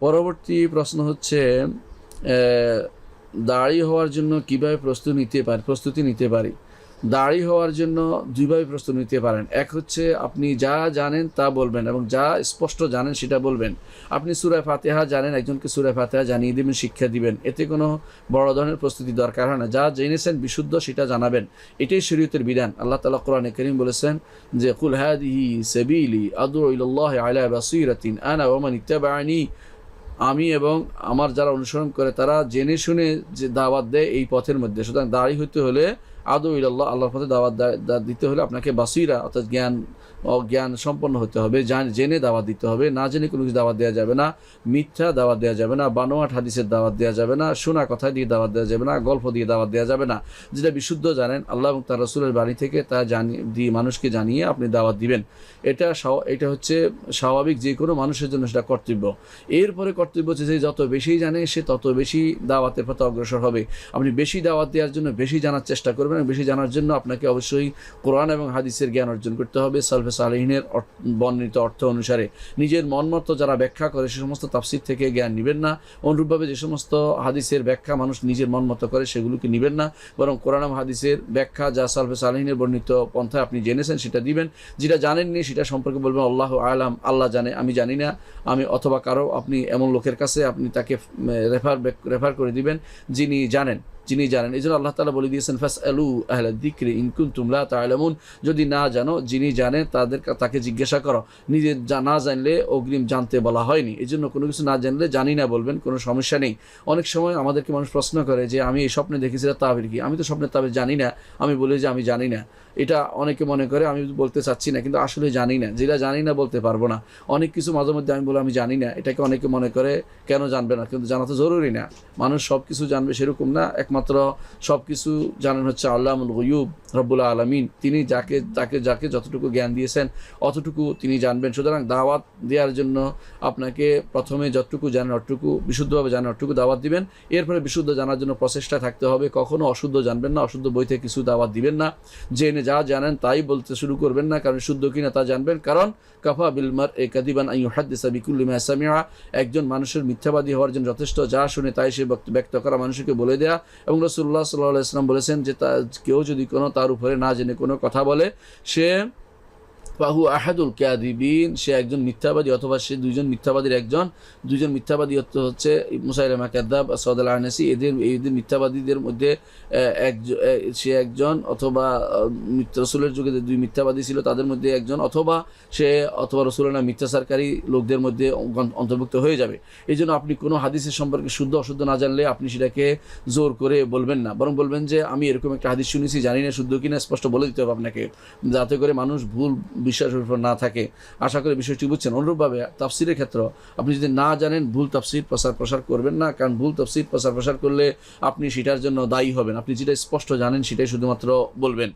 পরবর্তী প্রশ্ন হচ্ছে দাড়ি হওয়ার জন্য কিভাবে প্রস্তুতি নিতে পারি। দাড়ি হওয়ার জন্য দুইভাবে প্রস্তুতি নিতে পারেন। এক হচ্ছে আপনি যা জানেন তা বলবেন এবং যা স্পষ্ট জানেন সেটা বলবেন। আপনি সূরা ফাতিহা জানেন, একজনকে সূরা ফাতিহা জানিয়ে দিবেন, শিক্ষা দিবেন। এতে কোনো বড় ধরনের প্রস্তুতি দরকার হয় না। যা জেনেছেন বিশুদ্ধ সেটা জানাবেন। এটাই শরীয়তের বিধান। আল্লাহ তাআলা কোরআনে কারীম বলেছেন যে কুল হাদিহি সাবিলি আদউ ইলাল্লাহি আলা বাসীরাতিন আনা ওয়া মান ইত্তাবা'আনি, আমি এবং আমার যারা অনুসরণ করে তারা জেনে শুনে যে দাওয়াত দেয় এই পথের মধ্যে। সুতরাং দাঁড়ি হইতে হলে আদৌ ইল্লাল্লাহ, আল্লাহর পথে দাওয়াত দিতে হলে আপনাকে বাসীরা অর্থাৎ জ্ঞান সম্পন্ন হতে হবে, জেনে দাওয়াত দিতে হবে। না জেনে কোনো কিছু দাওয়াত দেওয়া যাবে না, মিথ্যা দাওয়াত দেওয়া যাবে না, বানোয়াট হাদিসের দাওয়াত দেওয়া যাবে না, শোনা কথা দিয়ে দাওয়াত দেওয়া যাবে না, গল্প দিয়ে দাওয়াত দেওয়া যাবে না। যেটা বিশুদ্ধ জানেন আল্লাহ এবং তার রাসূলের বাণী থেকে তা দিয়ে মানুষকে জানিয়ে আপনি দাওয়াত দিবেন। এটা হচ্ছে স্বাভাবিক যে কোনো মানুষের জন্য সেটা কর্তব্য। এরপরে কর্তব্য হচ্ছে যে যত বেশি জানে সে তত বেশি দাওয়াতের পথে অগ্রসর হবে। আপনি বেশি দাওয়াত দেওয়ার জন্য বেশি জানার চেষ্টা করবেন। বেশি জানার জন্য আপনাকে অবশ্যই কোরআন এবং হাদিসের জ্ঞান অর্জন করতে হবে সালফে সালেহিনের বর্ণিত অর্থ অনুসারে। নিজের মনমতো যারা ব্যাখ্যা করে সে সমস্ত তাফসীর থেকে জ্ঞান নেবেন না। অনুরূপভাবে যে সমস্ত হাদিসের ব্যাখ্যা মানুষ নিজের মনমতো করে সেগুলোকে নেবেন না, বরং কোরআন এবং হাদিসের ব্যাখ্যা যা সালফে সালেহিনের বর্ণিত পন্থায় আপনি জেনেছেন সেটা দিবেন। যেটা জানেননি সেটা সম্পর্কে বলবেন আল্লাহু আ'লাম, আল্লাহ জানে, আমি জানি না। অথবা কারো আপনি এমন লোকের কাছে আপনি তাকে রেফার করে দিবেন যিনি জানেন। এই জন্য আল্লাহ তাআলা বলে দিয়েছেন ফাসআলু আহলা যিকরি ইন কুনতুম লা তা'লামুন, যদি না জানো যিনি জানেন তাকে জিজ্ঞাসা করো। নিজে না জানলে অগ্রিম জানতে বলা হয়নি। এই জন্য কোনো কিছু না জানলে জানি না বলবেন, কোনো সমস্যা নেই। অনেক সময় আমাদেরকে মানুষ প্রশ্ন করে যে আমি এই স্বপ্নে দেখেছিলাম তাবির কি, আমি তো স্বপ্নের তাবির জানি না, আমি বলি যে আমি জানি না। এটা অনেকে মনে করে আমি বলতে চাচ্ছি না, কিন্তু আসলে জানি না। যেটা জানি না বলতে পারবো না। অনেক কিছু মাঝে মধ্যে আমি বলি আমি জানি না, এটাকে অনেকে মনে করে কেন জানবে না, কিন্তু জানা তো জরুরি না। মানুষ সব কিছু জানবে সেরকম না। একমাত্র সব কিছু জানেন হচ্ছে আল্লামুল গুয়ুব রব্বুল আলামিন। তিনি যাকে যতটুকু জ্ঞান দিয়েছেন অতটুকু তিনি জানবেন। সুতরাং দাওয়াত দেওয়ার জন্য আপনাকে প্রথমে যতটুকু জানেন অতটুকু, বিশুদ্ধভাবে জানেন অতটুকু দাওয়াত দিবেন। এরপরে বিশুদ্ধ জানার জন্য প্রচেষ্টা থাকতে হবে। কখনো অশুদ্ধ জানবেন না, অশুদ্ধ বই থেকে কিছু দাওয়াত দিবেন না। জেনে যা জানেন তাই বলতে শুরু করবেন না, কারণ শুদ্ধ কিনা তা জানবেন। কারণ কাফা বিল মারই কাযিবান আন ইউহাদ্দিসা বিকুল্লি মা সামিআ, একজন মানুষের মিথ্যাবাদী হওয়ার জন্য যথেষ্ট যা শুনে তাই সে ব্যক্ত করা, মানুষকে বলে দেয়া। এবং রাসূলুল্লাহ সাল্লাল্লাহু আলাইহি ওয়াসাল্লাম বলেছেন যে কেউ যদি কোনো তার উপরে না জেনে কোনো কথা বলে সে ফাহু আহাদুল কাযিবিন, সে একজন মিথ্যাবাদী অথবা সে দুইজন মিথ্যাবাদী হচ্ছে মুসাইলামা কাযযাব, আস-সাদ আল-আনাসি। এদের মিথ্যাবাদীদের মধ্যে সে একজন, অথবা রাসূলের যুগে যে দুই মিথ্যাবাদী ছিল তাদের মধ্যে একজন, অথবা রাসূলের নামে মিথ্যাচারকারী লোকদের মধ্যে অন্তর্ভুক্ত হয়ে যাবে। এই জন্য আপনি কোনো হাদিসের সম্পর্কে শুদ্ধ অশুদ্ধ না জানলে আপনি সেটাকে জোর করে বলবেন না, বরং বলবেন যে আমি এরকম একটা হাদিস শুনেছি, জানি না শুদ্ধ কিনা, স্পষ্ট বলে দিতে হবে আপনাকে, যাতে করে মানুষ ভুল বিশ্বাসের উপর না থাকে। আশা করি বিষয়টি বুঝছেন। অনুরূপভাবে তাফসীরের ক্ষেত্রে আপনি যদি না জানেন ভুল তাফসীর প্রসার করবেন না, কারণ ভুল তাফসীর প্রসার করলে আপনি সেটার জন্য দায়ী হবেন। আপনি যেটা স্পষ্ট জানেন সেটাই শুধুমাত্র বলবেন।